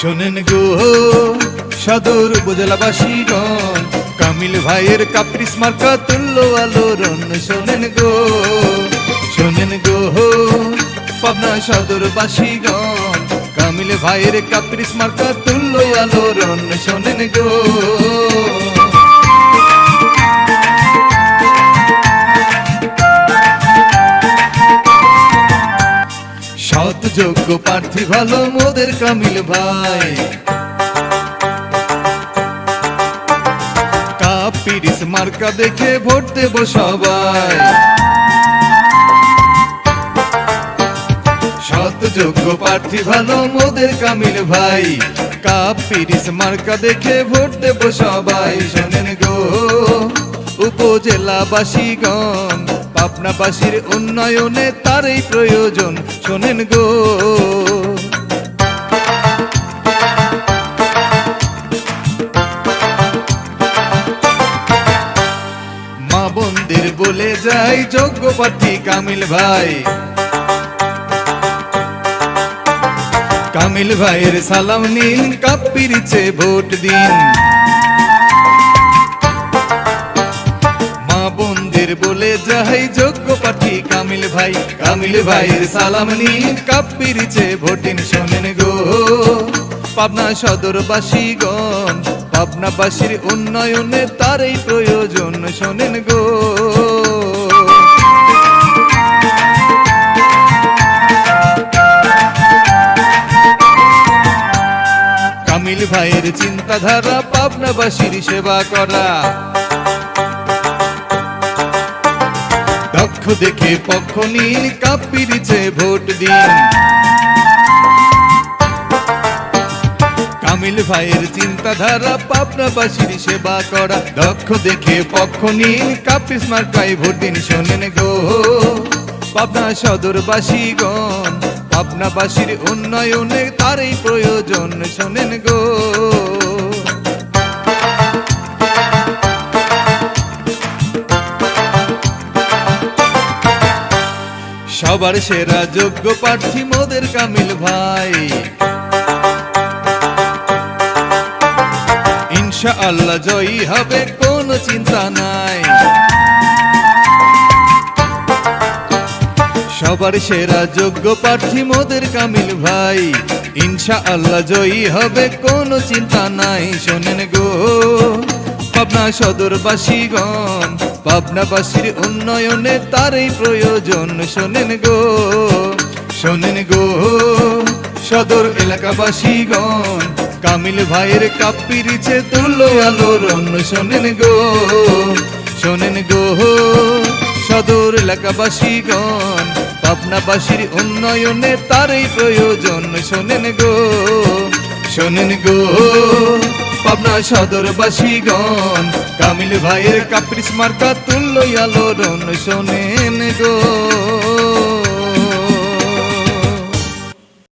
শোনেন গো সদর উপজেলাবাসীগণ, কামিল ভাইয়ের কাপ্রিস মার্কা তুল্য আলোড়ন। শোনেন গো পাবনা সদরবাসীগণ, কামিল ভাইয়ের কাপ্রিস মার্কা তুল্য আলোড়ন। শোনেন গো সৎ যোগ্য প্রার্থী ভালো মোদের কামিল ভাই, কাপ্রিস মার্কা দেখে ভোট দেব সবাই। সৎ যোগ্য প্রার্থী ভালো মোদের কামিল ভাই, কাপ্রিস মার্কা দেখে ভোট দেব সবাই। শোনেন গো উপজেলাবাসীগণ, পাবনাবাসীর উন্নয়নে তারই প্রয়োজন। শোনেন গো মা বোনদের বলে যাই, যোগ্য প্রার্থী কামিল ভাই। কামিল ভাইয়ের সালাম নিন, কাপ্রিসে ভোট দিন। মা বোনদের বলে যাই, যোগ্য প্রার্থী কামিল ভাই। কামিল ভাইয়ের সালাম নিন, কাপ্রিসে ভোট দিন। শোনেন গো পাবনা সদরবাসীগণ, পাবনাবাসীর উন্নয়নে তারই প্রয়োজন। শোনেন গো কামিল ভাইয়ের চিন্তাধারা, পাবনাবাসীর সেবা করা। দক্ষ দেখে পক্ষ নিন, কাপ্রিসে ভোট দিন। কামিল ভাইয়ের চিন্তাধারা, পাবনাবাসীর সেবা করা। দক্ষ দেখে পক্ষ নিন, কাপ্রিস মার্কায় ভোট দিন। শোনেন গো পাবনা সদরবাসীগণ, পাবনাবাসীর উন্নয়নে তারই প্রয়োজন। শোনেন গো সবার সেরা যোগ্য প্রার্থী মোদের কামিল ভাই। ইনশাআল্লাহ জয়ী হবে, কোনো চিন্তা নাই। সবার সেরা যোগ্য প্রার্থী মোদের কামিল ভাই, ইনশাআল্লাহ জয়ী হবে, কোনো চিন্তা নাই। শোনেন গো পাবনা সদরবাসীগণ, পাবনাবাসীর উন্নয়নে তারই প্রয়োজন। শোনেন গো সদর এলাকাবাসীগণ, কামিল ভাইয়ের কাপ্রিসে তুল্য আলোড়ন। শোনেন গো সদর এলাকাবাসীগণ, পাবনাবাসীর উন্নয়নে তারই প্রয়োজন। শোনেন গো পাবনা সদরবাসীগণ, কামিল ভাইয়ের কাপ্রিস মার্কা তুল্য আলোড়ন। শোনেন গো।